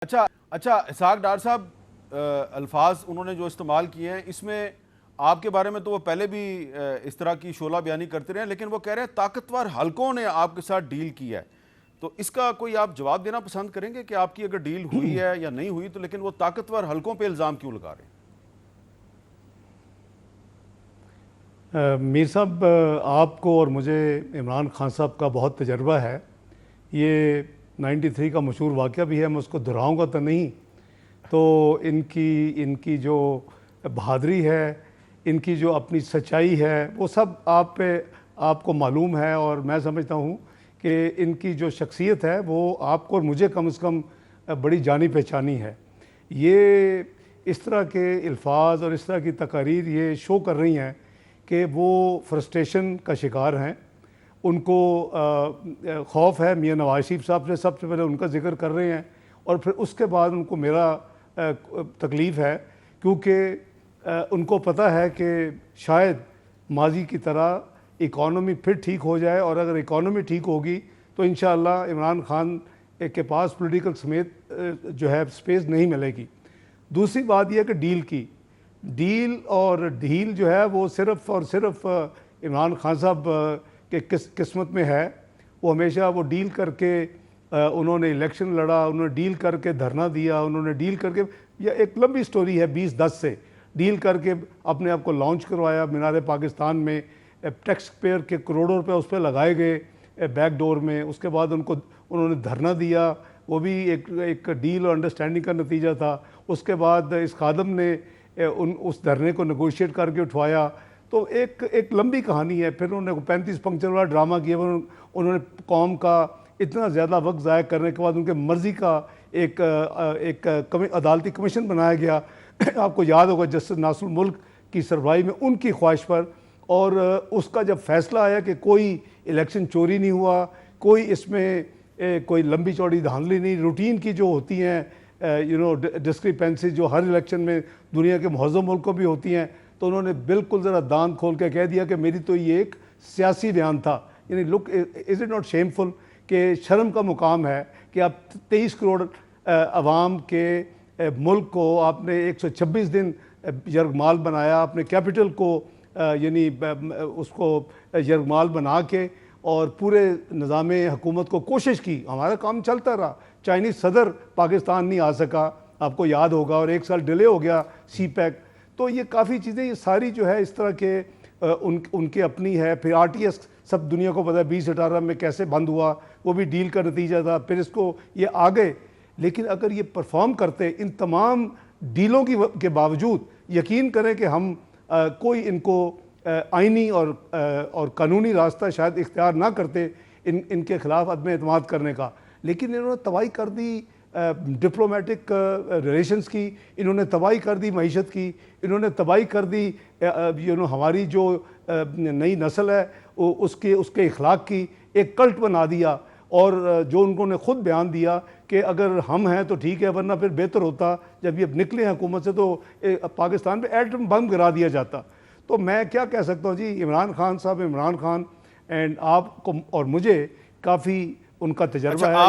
اچھا اچھا اسحاق ڈار صاحب، الفاظ انہوں نے جو استعمال کیے ہیں اس میں آپ کے بارے میں تو وہ پہلے بھی اس طرح کی شعلہ بیانی کرتے رہے ہیں، لیکن وہ کہہ رہے ہیں طاقتور حلقوں نے آپ کے ساتھ ڈیل کیا ہے، تو اس کا کوئی آپ جواب دینا پسند کریں گے کہ آپ کی اگر ڈیل ہوئی ہے یا نہیں ہوئی تو لیکن وہ طاقتور حلقوں پہ الزام کیوں لگا رہے ہیں؟ میر صاحب، آپ کو اور مجھے عمران خان صاحب کا بہت تجربہ ہے. یہ 93 کا مشہور واقعہ بھی ہے، میں اس کو دہراؤں گا تو نہیں. تو ان کی جو بہادری ہے، ان کی جو اپنی سچائی ہے، وہ سب آپ کو معلوم ہے، اور میں سمجھتا ہوں کہ ان کی جو شخصیت ہے وہ آپ کو اور مجھے کم از کم بڑی جانی پہچانی ہے. یہ اس طرح کے الفاظ اور اس طرح کی تقاریر یہ شو کر رہی ہیں کہ وہ فرسٹریشن کا شکار ہیں. ان کو خوف ہے میاں نواز شریف صاحب سے، سب سے پہلے ان کا ذکر کر رہے ہیں، اور پھر اس کے بعد ان کو میرا تکلیف ہے، کیونکہ ان کو پتہ ہے کہ شاید ماضی کی طرح اکانومی پھر ٹھیک ہو جائے، اور اگر اکانومی ٹھیک ہوگی تو انشاءاللہ عمران خان کے پاس پولیٹیکل سمیت جو ہے سپیس نہیں ملے گی. دوسری بات یہ ہے کہ ڈیل اور ڈھیل جو ہے وہ صرف اور صرف عمران خان صاحب کے قسمت میں ہے. وہ ہمیشہ وہ ڈیل کر کے انہوں نے الیکشن لڑا، انہوں نے ڈیل کر کے دھرنا دیا، انہوں نے ڈیل کر کے، یہ ایک لمبی سٹوری ہے 2010 سے، ڈیل کر کے اپنے آپ کو لانچ کروایا مینار پاکستان میں، ٹیکس پیئر کے کروڑوں روپے اس پہ لگائے گئے بیک ڈور میں. اس کے بعد انہوں نے دھرنا دیا، وہ بھی ایک ڈیل اور انڈرسٹینڈنگ کا نتیجہ تھا. اس کے بعد اس خادم نے اس دھرنے کو نیگوشیٹ کر کے اٹھوایا. تو ایک لمبی کہانی ہے. پھر انہوں نے 35 پنکچر والا ڈرامہ کیا، انہوں نے قوم کا اتنا زیادہ وقت ضائع کرنے کے بعد ان کے مرضی کا ایک عدالتی کمیشن بنایا گیا. آپ کو یاد ہوگا جسٹس ناصر الملک کی سربراہی میں ان کی خواہش پر، اور اس کا جب فیصلہ آیا کہ کوئی الیکشن چوری نہیں ہوا، کوئی اس میں کوئی لمبی چوڑی دھاندلی نہیں، روٹین کی جو ہوتی ہیں ڈسکریپنسی جو ہر الیکشن میں دنیا کے مہذب ملکوں بھی ہوتی ہیں، تو انہوں نے بالکل ذرا دان کھول کے کہہ دیا کہ میری تو یہ ایک سیاسی بیان تھا. یعنی لک از اٹ ناٹ شیمفل کہ شرم کا مقام ہے کہ آپ 23 کروڑ عوام کے ملک کو آپ نے 126 دن یرغمال بنایا، اپنے کیپٹل کو یعنی اس کو یرغمال بنا کے، اور پورے نظام حکومت کو کوشش کی. ہمارا کام چلتا رہا، چائنیز صدر پاکستان نہیں آ سکا، آپ کو یاد ہوگا، اور 1 سال ڈیلے ہو گیا سی پیک. تو یہ کافی چیزیں، یہ ساری جو ہے اس طرح کے ان کے اپنی ہے. پھر آر ٹی ایس سب دنیا کو پتہ ہے 2018 میں کیسے بند ہوا، وہ بھی ڈیل کا نتیجہ تھا. پھر اس کو یہ آ گئے. لیکن اگر یہ پرفارم کرتے ان تمام ڈیلوں کے باوجود، یقین کریں کہ ہم کوئی ان کو آئینی اور قانونی راستہ شاید اختیار نہ کرتے ان کے خلاف عدم اعتماد کرنے کا. لیکن انہوں نے تباہی کر دی ڈپلومیٹک ریلیشنز کی، انہوں نے تباہی کر دی معیشت کی، انہوں نے تباہی کر دی ہماری جو نئی نسل ہے اس کے اخلاق کی. ایک کلٹ بنا دیا. اور جو انہوں نے خود بیان دیا کہ اگر ہم ہیں تو ٹھیک ہے، ورنہ پھر بہتر ہوتا جب یہ نکلے حکومت سے تو پاکستان پہ ایٹم بم گرا دیا جاتا. تو میں کیا کہہ سکتا ہوں جی، عمران خان صاحب، عمران خان اینڈ آپ کو اور مجھے کافی ان کا تجربہ ہے.